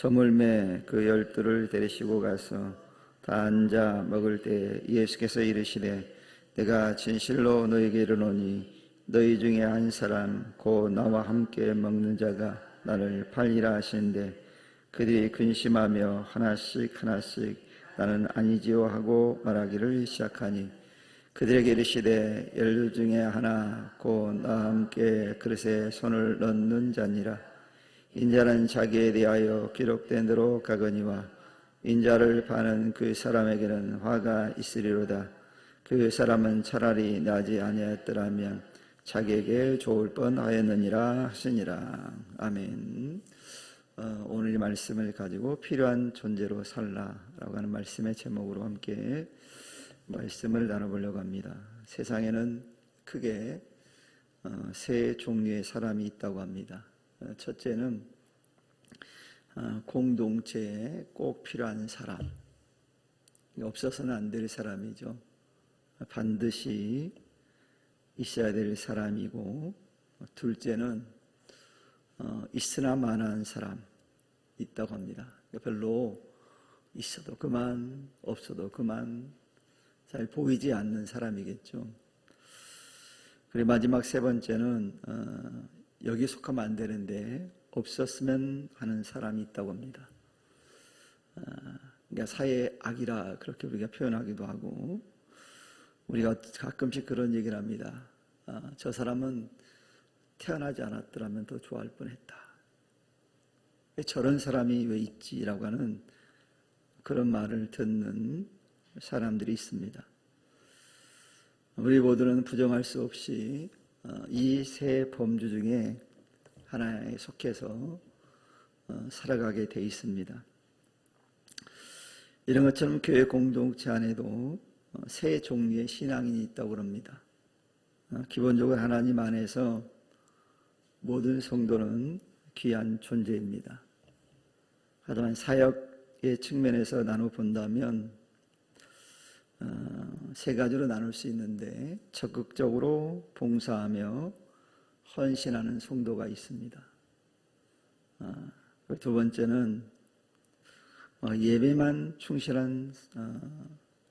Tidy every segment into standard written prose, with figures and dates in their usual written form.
저물매 그 12를 데리시고 가서 다 앉아 먹을 때 예수께서 이르시되 내가 진실로 너희에게 이르노니 너희 중에 한 사람 곧 나와 함께 먹는 자가 나를 팔리라 하시는데 그들이 근심하며 하나씩 나는 아니지요 하고 말하기를 시작하니 그들에게 이르시되 12 중에 하나 곧 나와 함께 그릇에 손을 넣는 자니라. 인자는 자기에 대하여 기록된 대로 가거니와 인자를 파는 그 사람에게는 화가 있으리로다. 그 사람은 차라리 나지 아니하였더라면 자기에게 좋을 뻔하였느니라 하시니라. 아멘. 오늘 이 말씀을 가지고 필요한 존재로 살라라고 하는 말씀의 제목으로 함께 말씀을 나눠보려고 합니다. 세상에는 크게 세 종류의 사람이 있다고 합니다. 첫째는 공동체에 꼭 필요한 사람, 없어서는 안 될 사람이죠. 반드시 있어야 될 사람이고, 둘째는 있으나 마나한 사람 있다고 합니다. 별로 있어도 그만, 없어도 그만, 잘 보이지 않는 사람이겠죠. 그리고 마지막 세 번째는 여기 속하면 안 되는데 없었으면 하는 사람이 있다고 합니다. 그러니까 사회의 악이라 그렇게 우리가 표현하기도 하고, 우리가 가끔씩 그런 얘기를 합니다. 저 사람은 태어나지 않았더라면 더 좋아할 뻔했다. 저런 사람이 왜 있지라고 하는 그런 말을 듣는 사람들이 있습니다. 우리 모두는 부정할 수 없이 이 세 범주 중에 하나에 속해서 살아가게 돼 있습니다. 이런 것처럼 교회 공동체 안에도 세 종류의 신앙인이 있다고 합니다. 기본적으로 하나님 안에서 모든 성도는 귀한 존재입니다. 하지만 사역의 측면에서 나눠 본다면 세 가지로 나눌 수 있는데, 적극적으로 봉사하며 헌신하는 성도가 있습니다. 두 번째는 예배만 충실한,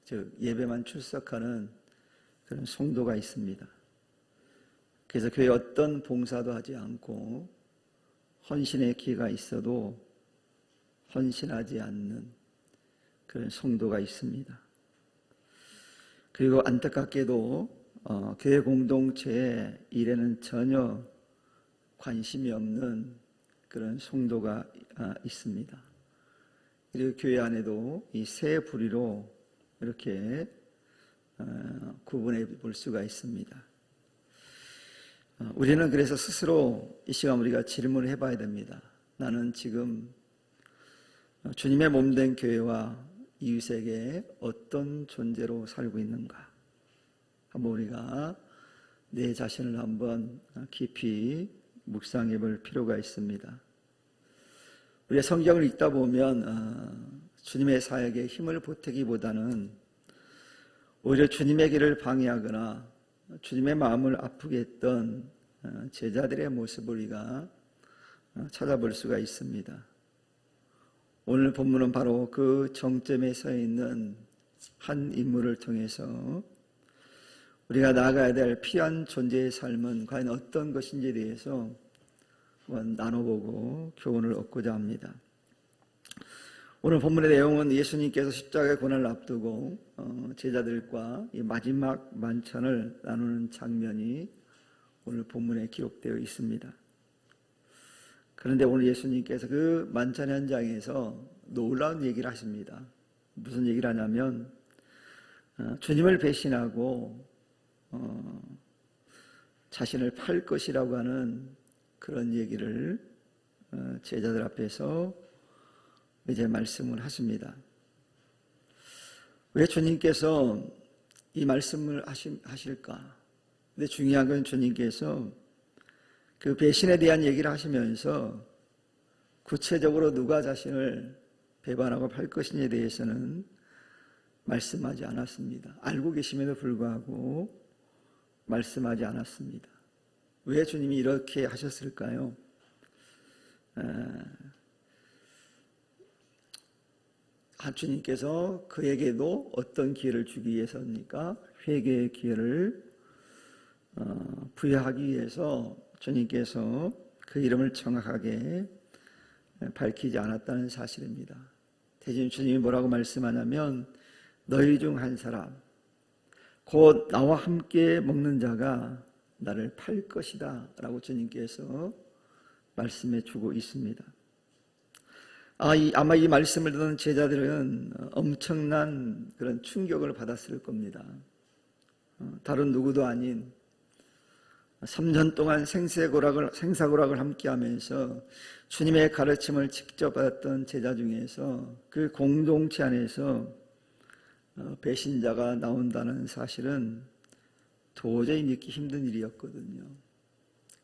즉 예배만 출석하는 그런 성도가 있습니다. 그래서 교회 어떤 봉사도 하지 않고 헌신의 기회가 있어도 헌신하지 않는 그런 성도가 있습니다. 그리고 안타깝게도 교회 공동체의 일에는 전혀 관심이 없는 그런 성도가 있습니다. 그리고 교회 안에도 이 세 부류로 이렇게 구분해 볼 수가 있습니다. 우리는 그래서 스스로 이 시간 우리가 질문을 해봐야 됩니다. 나는 지금 주님의 몸된 교회와 이웃에게 어떤 존재로 살고 있는가? 한번 우리가 내 자신을 한번 깊이 묵상해 볼 필요가 있습니다. 우리가 성경을 읽다 보면 주님의 사역에 힘을 보태기보다는 오히려 주님의 길을 방해하거나 주님의 마음을 아프게 했던 제자들의 모습을 우리가 찾아볼 수가 있습니다. 오늘 본문은 바로 그 정점에 서 있는 한 인물을 통해서 우리가 나아가야 될 필요한 존재의 삶은 과연 어떤 것인지에 대해서 한번 나눠보고 교훈을 얻고자 합니다. 오늘 본문의 내용은 예수님께서 십자가의 고난을 앞두고 제자들과 이 마지막 만찬을 나누는 장면이 오늘 본문에 기록되어 있습니다. 그런데 오늘 예수님께서 그 만찬 현장에서 놀라운 얘기를 하십니다. 무슨 얘기를 하냐면 주님을 배신하고 자신을 팔 것이라고 하는 그런 얘기를 제자들 앞에서 이제 말씀을 하십니다. 왜 주님께서 이 말씀을 하실까? 근데 중요한 건 주님께서 그 배신에 대한 얘기를 하시면서 구체적으로 누가 자신을 배반하고 팔 것인지에 대해서는 말씀하지 않았습니다. 알고 계심에도 불구하고 말씀하지 않았습니다. 왜 주님이 이렇게 하셨을까요? 주님께서 그에게도 어떤 기회를 주기 위해서입니까? 회개의 기회를 부여하기 위해서 주님께서 그 이름을 정확하게 밝히지 않았다는 사실입니다. 대신 주님이 뭐라고 말씀하냐면 너희 중 한 사람 곧 나와 함께 먹는 자가 나를 팔 것이다 라고 주님께서 말씀해 주고 있습니다. 아마 이 말씀을 듣는 제자들은 엄청난 그런 충격을 받았을 겁니다. 다른 누구도 아닌 3년 동안 생사고락을 함께 하면서 주님의 가르침을 직접 받았던 제자 중에서 그 공동체 안에서 배신자가 나온다는 사실은 도저히 믿기 힘든 일이었거든요.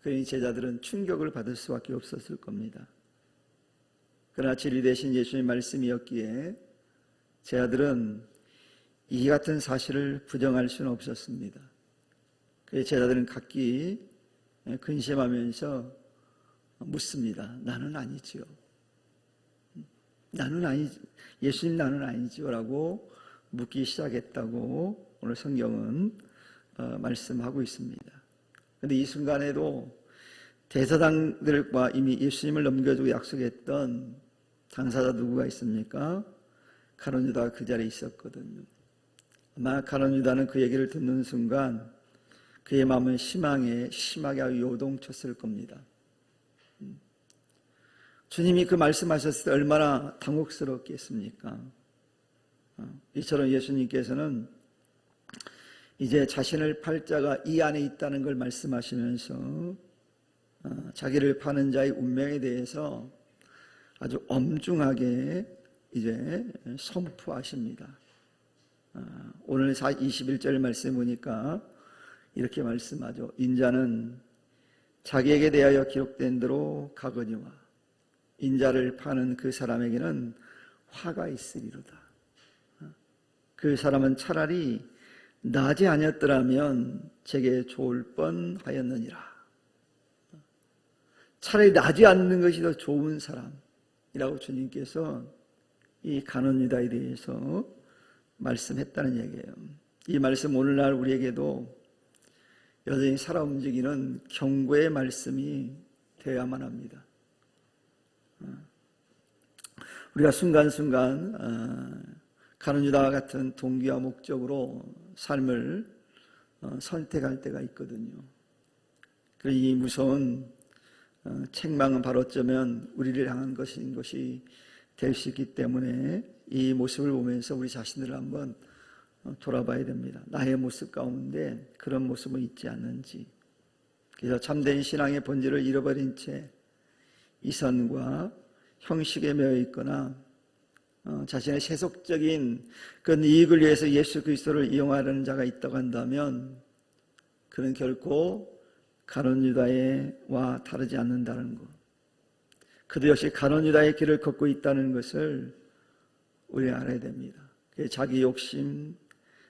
그러니 제자들은 충격을 받을 수밖에 없었을 겁니다. 그러나 진리 대신 예수님의 말씀이었기에 제자들은 이 같은 사실을 부정할 수는 없었습니다. 그래서 제자들은 각기 근심하면서 묻습니다. 나는 아니지요. 예수님 나는 아니지요 라고 묻기 시작했다고 오늘 성경은 말씀하고 있습니다. 그런데 이 순간에도 대사장들과 이미 예수님을 넘겨주고 약속했던 당사자 누구가 있습니까? 가룟 유다가 그 자리에 있었거든요. 아마 가룟 유다는 그 얘기를 듣는 순간 그의 마음은 심하게 요동쳤을 겁니다. 주님이 그 말씀하셨을 때 얼마나 당혹스럽겠습니까? 이처럼 예수님께서는 이제 자신을 팔 자가 이 안에 있다는 걸 말씀하시면서 자기를 파는 자의 운명에 대해서 아주 엄중하게 이제 선포하십니다. 오늘 21절 말씀 보니까 이렇게 말씀하죠. 인자는 자기에게 대하여 기록된 대로 가거니와 인자를 파는 그 사람에게는 화가 있으리로다. 그 사람은 차라리 나지 아니었더라면 제게 좋을 뻔하였느니라. 차라리 나지 않는 것이 더 좋은 사람이라고 주님께서 이 가룟 유다에 대해서 말씀했다는 얘기예요. 이 말씀 오늘날 우리에게도 여전히 살아 움직이는 경고의 말씀이 되어야만 합니다. 우리가 순간순간 가룟 유다와 같은 동기와 목적으로 삶을 선택할 때가 있거든요. 이 무서운 책망은 바로 어쩌면 우리를 향한 것인 것이 될 수 있기 때문에 이 모습을 보면서 우리 자신들을 한번 돌아봐야 됩니다. 나의 모습 가운데 그런 모습은 있지 않는지. 그래서 참된 신앙의 본질을 잃어버린 채 이선과 형식에 매여 있거나 자신의 세속적인 그런 이익을 위해서 예수 그리스도를 이용하려는 자가 있다고 한다면 그는 결코 가룟 유다와 다르지 않는다는 것. 그도 역시 가룟 유다의 길을 걷고 있다는 것을 우리 알아야 됩니다. 자기 욕심,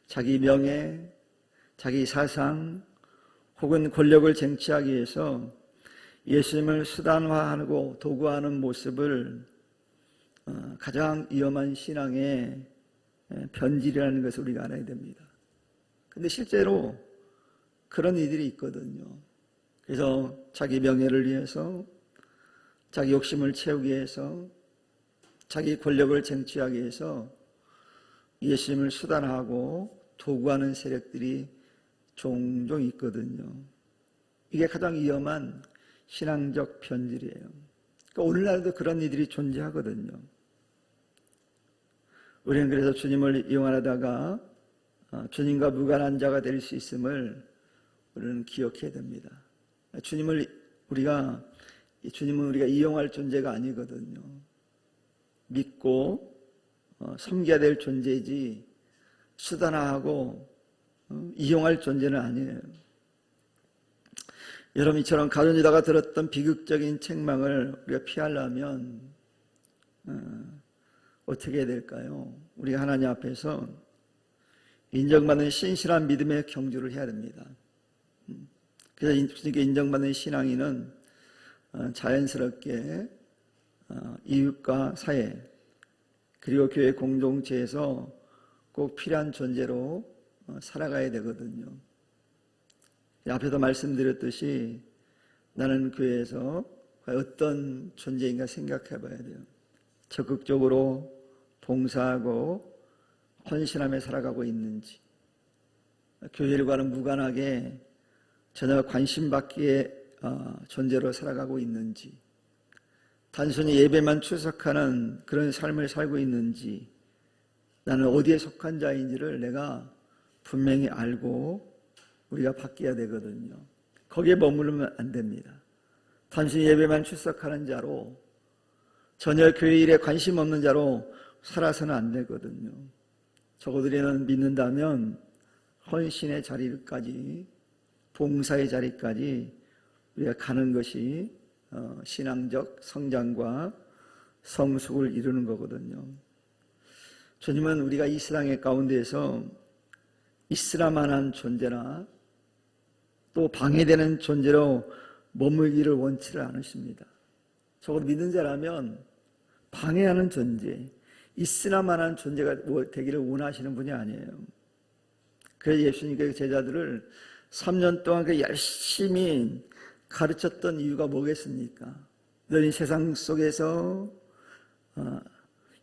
자기 명예, 자기 사상 혹은 권력을 쟁취하기 위해서 예수님을 수단화하고 도구화하는 모습을 가장 위험한 신앙의 변질이라는 것을 우리가 알아야 됩니다. 그런데 실제로 그런 이들이 있거든요. 그래서 자기 명예를 위해서, 자기 욕심을 채우기 위해서, 자기 권력을 쟁취하기 위해서 예수님을 수단화하고 도구하는 세력들이 종종 있거든요. 이게 가장 위험한 신앙적 변질이에요. 그러니까 오늘날도 그런 이들이 존재하거든요. 우리는 그래서 주님을 이용하다가 주님과 무관한 자가 될 수 있음을 우리는 기억해야 됩니다. 주님은 우리가 이용할 존재가 아니거든요. 믿고 섬겨야 될 존재이지 수단화하고 이용할 존재는 아니에요. 여러분 이처럼 가룟 유다가 들었던 비극적인 책망을 우리가 피하려면 어떻게 해야 될까요? 우리가 하나님 앞에서 인정받는 신실한 믿음의 경주를 해야 됩니다. 그래서 주님께 인정받는 신앙인은 자연스럽게 이웃과 사회 그리고 교회 공동체에서 꼭 필요한 존재로 살아가야 되거든요. 앞에도 말씀드렸듯이 나는 교회에서 어떤 존재인가 생각해 봐야 돼요. 적극적으로 봉사하고 헌신하며 살아가고 있는지, 교회 일과는 무관하게 전혀 관심받기에 존재로 살아가고 있는지, 단순히 예배만 출석하는 그런 삶을 살고 있는지, 나는 어디에 속한 자인지를 내가 분명히 알고 우리가 바뀌어야 되거든요. 거기에 머무르면 안 됩니다. 단순히 예배만 출석하는 자로, 전혀 교회 일에 관심 없는 자로 살아서는 안 되거든요. 적어도 우리는 믿는다면 헌신의 자리까지, 봉사의 자리까지 우리가 가는 것이 신앙적 성장과 성숙을 이루는 거거든요. 주님은 우리가 이 세상의 가운데에서 있으라만한 존재나 또 방해되는 존재로 머물기를 원치를 않으십니다. 적어도 믿는 자라면 방해하는 존재, 있으라만한 존재가 되기를 원하시는 분이 아니에요. 그래서 예수님께서 제자들을 3년 동안 열심히 가르쳤던 이유가 뭐겠습니까? 너희 세상 속에서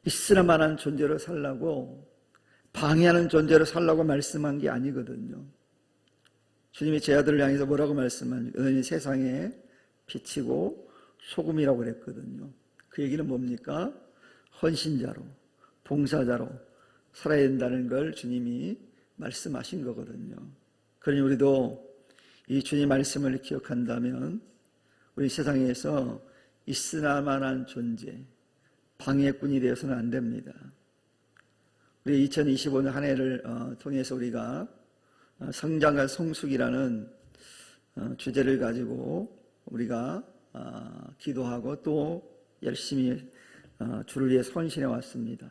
있으라만한 존재로 살라고, 방해하는 존재로 살라고 말씀한 게 아니거든요. 주님이 제자들을 향해서 뭐라고 말씀하십니까? 너희 세상에 빛이고 소금이라고 그랬거든요. 그 얘기는 뭡니까? 헌신자로, 봉사자로 살아야 된다는 걸 주님이 말씀하신 거거든요. 그러니 우리도 이 주님 말씀을 기억한다면 우리 세상에서 있으나만한 존재, 방해꾼이 되어서는 안 됩니다. 우리 2025년 한 해를 통해서 우리가 성장과 성숙이라는 주제를 가지고 우리가 기도하고 또 열심히 주를 위해 헌신해 왔습니다.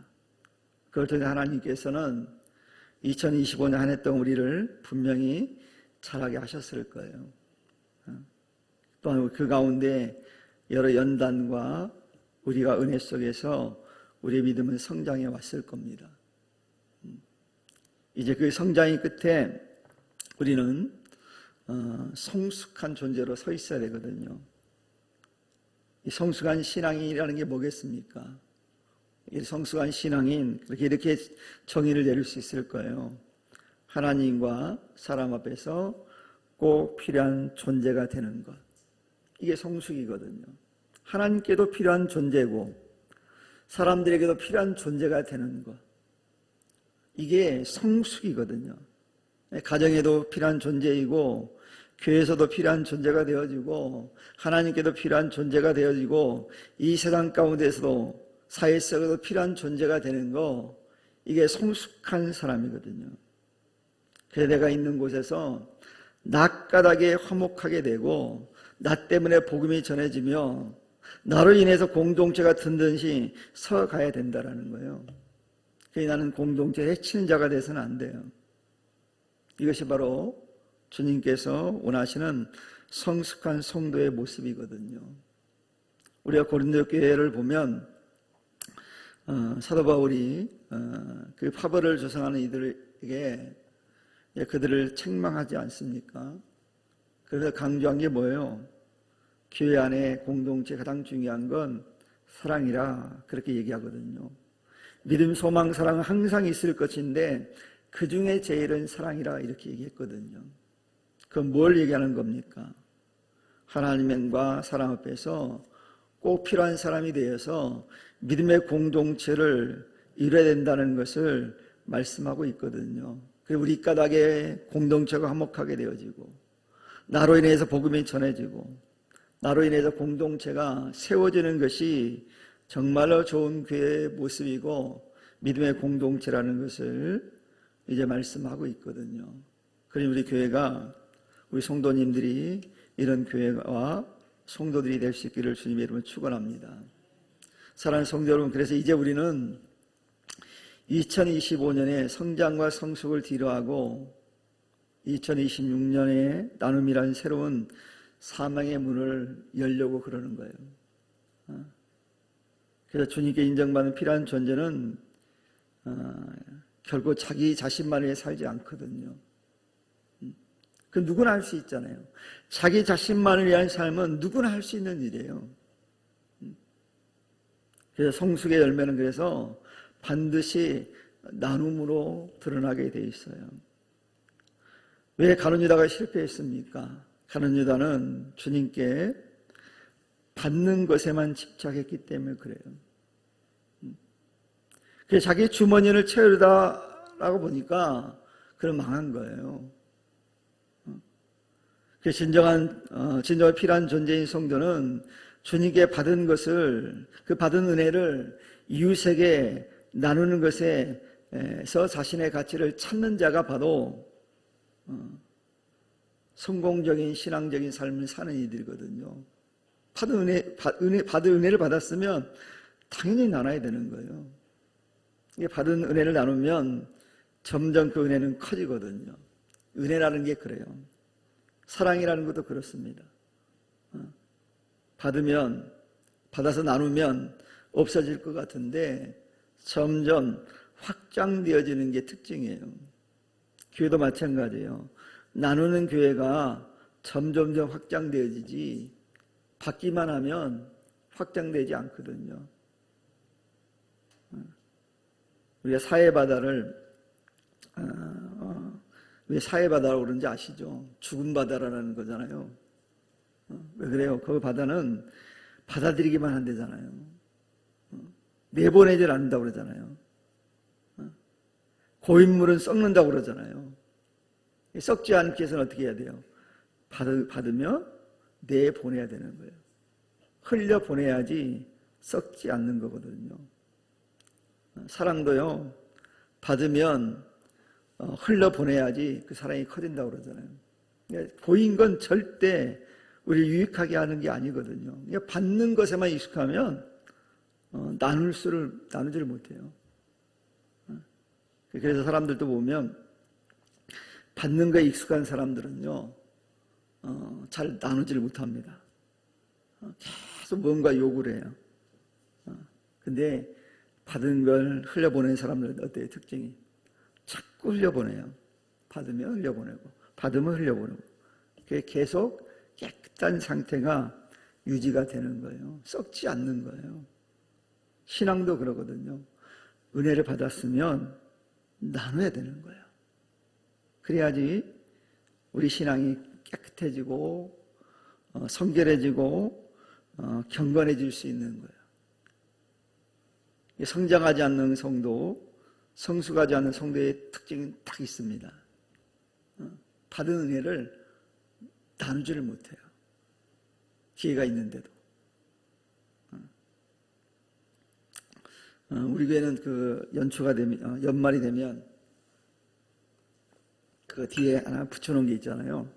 그걸 통해 하나님께서는 2025년 한 해 동안 우리를 분명히 잘하게 하셨을 거예요. 또한 그 가운데 여러 연단과 우리가 은혜 속에서 우리의 믿음은 성장해 왔을 겁니다. 이제 그 성장의 끝에 우리는 성숙한 존재로 서 있어야 되거든요. 이 성숙한 신앙이라는 게 뭐겠습니까? 이 성숙한 신앙인, 이렇게 정의를 내릴 수 있을 거예요. 하나님과 사람 앞에서 꼭 필요한 존재가 되는 것. 이게 성숙이거든요. 하나님께도 필요한 존재고 사람들에게도 필요한 존재가 되는 것. 이게 성숙이거든요. 가정에도 필요한 존재이고 교회에서도 필요한 존재가 되어지고 하나님께도 필요한 존재가 되어지고 이 세상 가운데서도 사회 속에도 필요한 존재가 되는 거, 이게 성숙한 사람이거든요. 그래서 내가 있는 곳에서 낮가닥에 화목하게 되고 나 때문에 복음이 전해지며 나로 인해서 공동체가 든든히 서가야 된다라는 거예요. 그래서 나는 공동체에 해치는 자가 돼서는 안 돼요. 이것이 바로 주님께서 원하시는 성숙한 성도의 모습이거든요. 우리가 고린도 교회를 보면 사도 바울이 그 파벌을 조성하는 이들에게 그들을 책망하지 않습니까? 그래서 강조한 게 뭐예요? 교회 안에 공동체 가장 중요한 건 사랑이라 그렇게 얘기하거든요. 믿음, 소망, 사랑은 항상 있을 것인데 그 중에 제일은 사랑이라 이렇게 얘기했거든요. 그건 뭘 얘기하는 겁니까? 하나님과 사람 앞에서 꼭 필요한 사람이 되어서 믿음의 공동체를 이뤄야 된다는 것을 말씀하고 있거든요. 그리고 우리 까닭에 공동체가 화목하게 되어지고 나로 인해서 복음이 전해지고 나로 인해서 공동체가 세워지는 것이 정말로 좋은 교회의 모습이고 믿음의 공동체라는 것을 이제 말씀하고 있거든요. 그러니 우리 교회가, 우리 성도님들이 이런 교회와 성도들이 될 수 있기를 주님의 이름으로 축원합니다. 사랑하는 성도 여러분, 그래서 이제 우리는 2025년에 성장과 성숙을 뒤로하고 2026년에 나눔이라는 새로운 사망의 문을 열려고 그러는 거예요. 그래서 주님께 인정받는 필요한 존재는 결국 자기 자신만을 위해 살지 않거든요. 그 누구나 할 수 있잖아요. 자기 자신만을 위한 삶은 누구나 할 수 있는 일이에요. 그래서 성숙의 열매는 그래서 반드시 나눔으로 드러나게 돼 있어요. 왜 가룟 유다가 실패했습니까? 가룟 유다는 주님께 받는 것에만 집착했기 때문에 그래요. 그래서 자기 주머니를 채우려다라고 보니까 그럼 망한 거예요. 그래서 진정한 필요한 존재인 성도는 주님께 받은 것을, 그 받은 은혜를 이웃에게 나누는 것에서 자신의 가치를 찾는 자가 바로 성공적인 신앙적인 삶을 사는 이들이거든요. 받은 은혜를 받았으면 당연히 나눠야 되는 거예요. 이게 받은 은혜를 나누면 점점 그 은혜는 커지거든요. 은혜라는 게 그래요. 사랑이라는 것도 그렇습니다. 받아서 나누면 없어질 것 같은데 점점 확장되어지는 게 특징이에요. 교회도 마찬가지예요. 나누는 교회가 점점점 확장되어지지 받기만 하면 확장되지 않거든요. 우리가 사해바다를 왜 사해바다라고 그런지 아시죠? 죽은 바다라는 거잖아요. 왜 그래요? 그 바다는 받아들이기만 한대잖아요. 내보내질 않는다고 그러잖아요. 고인물은 썩는다고 그러잖아요. 썩지 않기 위해서는 어떻게 해야 돼요? 받으면 내보내야 되는 거예요. 흘려보내야지 썩지 않는 거거든요. 사랑도요, 받으면 흘려보내야지 그 사랑이 커진다고 그러잖아요. 보인 건 절대 우리를 유익하게 하는 게 아니거든요. 받는 것에만 익숙하면 나누지를 못해요. 그래서 사람들도 보면 받는 거에 익숙한 사람들은요, 잘 나누지를 못합니다. 계속 뭔가 요구를 해요. 근데 받은 걸 흘려보내는 사람들은 어때요? 특징이? 자꾸 흘려보내요. 받으면 흘려보내고, 받으면 흘려보내고. 계속 깨끗한 상태가 유지가 되는 거예요. 썩지 않는 거예요. 신앙도 그러거든요. 은혜를 받았으면 나눠야 되는 거예요. 그래야지 우리 신앙이 깨끗해지고 성결해지고 경건해질 수 있는 거예요. 성장하지 않는 성도, 성숙하지 않는 성도의 특징이 딱 있습니다. 받은 은혜를 나누지를 못해요. 기회가 있는데도. 우리 교회는 그 연말이 되면 그 뒤에 하나 붙여놓은 게 있잖아요.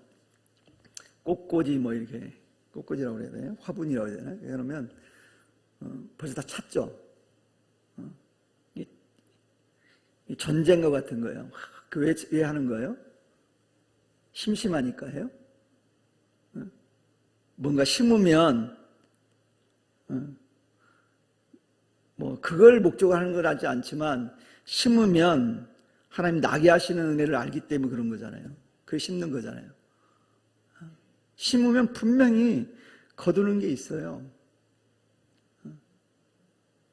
꽃꽂이 이렇게 꽃꽂이라고 그래야 되나요? 화분이라고 해야 되나요? 그러면 벌써 다 찼죠. 이 전쟁과 같은 거예요. 그 왜 하는 거예요? 심심하니까 해요. 뭔가 심으면 그걸 목적으로 하는 건 하지 않지만 심으면 하나님 나게 하시는 은혜를 알기 때문에 그런 거잖아요. 그걸 심는 거잖아요. 심으면 분명히 거두는 게 있어요.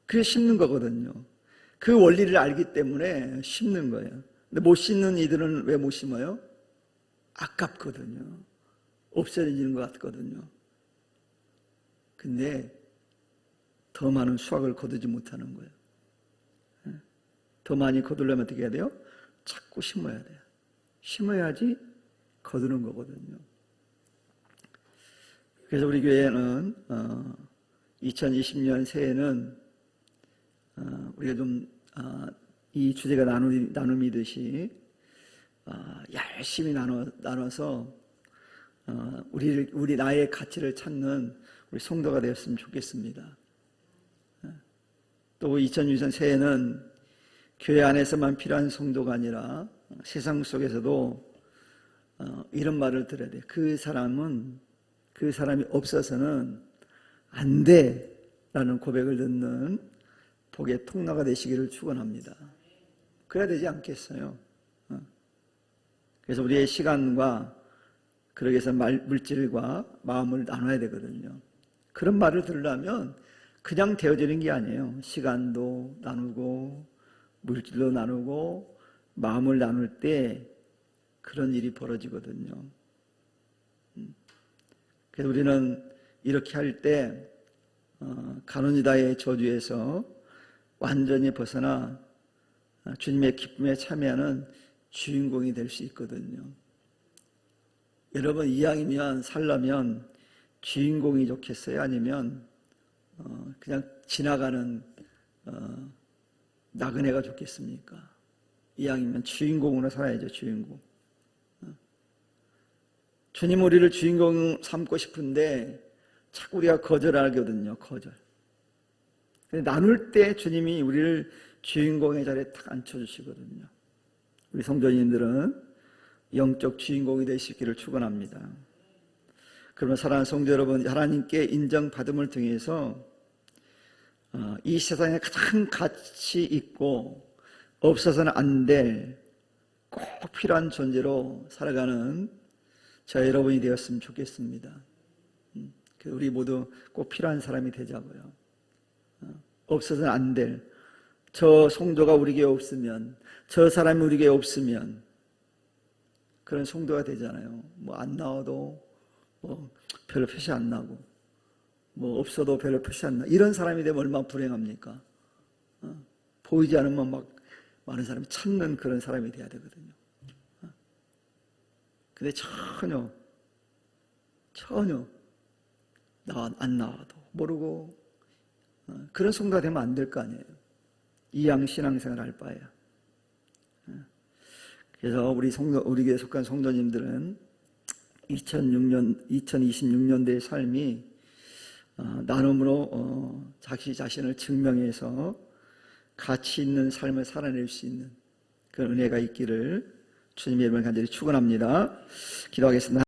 그게 심는 거거든요. 그 원리를 알기 때문에 심는 거예요. 근데 못 심는 이들은 왜 못 심어요? 아깝거든요. 없어지는 것 같거든요. 근데 더 많은 수확을 거두지 못하는 거예요. 더 많이 거두려면 어떻게 해야 돼요? 자꾸 심어야 돼요. 심어야지 거두는 거거든요. 그래서 우리 교회는 2020년 새해는 우리가 좀 이 주제가 나눔이듯이 열심히 나눠서 우리 나의 가치를 찾는 우리 성도가 되었으면 좋겠습니다. 또 2020년 새해는 교회 안에서만 필요한 성도가 아니라 세상 속에서도 이런 말을 들어야 돼요. 그 사람이 없어서는 안 돼 라는 고백을 듣는 복의 통로가 되시기를 축원합니다. 그래야 되지 않겠어요? 그래서 우리의 시간과 그러기 위해서 물질과 마음을 나눠야 되거든요. 그런 말을 들으려면 그냥 되어지는 게 아니에요. 시간도 나누고 물질도 나누고 마음을 나눌 때 그런 일이 벌어지거든요. 그래서 우리는 이렇게 할 때 가룟유다의 저주에서 완전히 벗어나 주님의 기쁨에 참여하는 주인공이 될 수 있거든요. 여러분, 이왕이면 살려면 주인공이 좋겠어요? 아니면 그냥 지나가는 나그네가 좋겠습니까? 이왕이면 주인공으로 살아야죠. 주인공. 주님 우리를 주인공 삼고 싶은데 자꾸 우리가 거절하거든요. 거절. 나눌 때 주님이 우리를 주인공의 자리에 딱 앉혀주시거든요. 우리 성도님들은 영적 주인공이 되시기를 축원합니다. 그러면 사랑하는 성도 여러분, 하나님께 인정받음을 통해서 이 세상에 가장 가치 있고 없어서는 안 될 꼭 필요한 존재로 살아가는 저 여러분이 되었으면 좋겠습니다. 우리 모두 꼭 필요한 사람이 되자고요. 없어서는 안 될, 저 성도가 우리에게 없으면, 저 사람이 우리에게 없으면 그런 성도가 되잖아요. 뭐 안 나와도 뭐 별로 표시 안 나고, 뭐 없어도 별로 표시 안 나. 이런 사람이 되면 얼마나 불행합니까? 보이지 않으면 막 많은 사람이 찾는 그런 사람이 돼야 되거든요. 근데 전혀 안 나와도 모르고 그런 성도가 되면 안 될 거 아니에요. 이양 신앙생활 할 바에요. 그래서 우리 교회에 속한 성도님들은 2026년대의 삶이 나눔으로 자기 자신을 증명해서 가치 있는 삶을 살아낼 수 있는 그런 은혜가 있기를 주님의 이름을 간절히 축원합니다. 기도하겠습니다.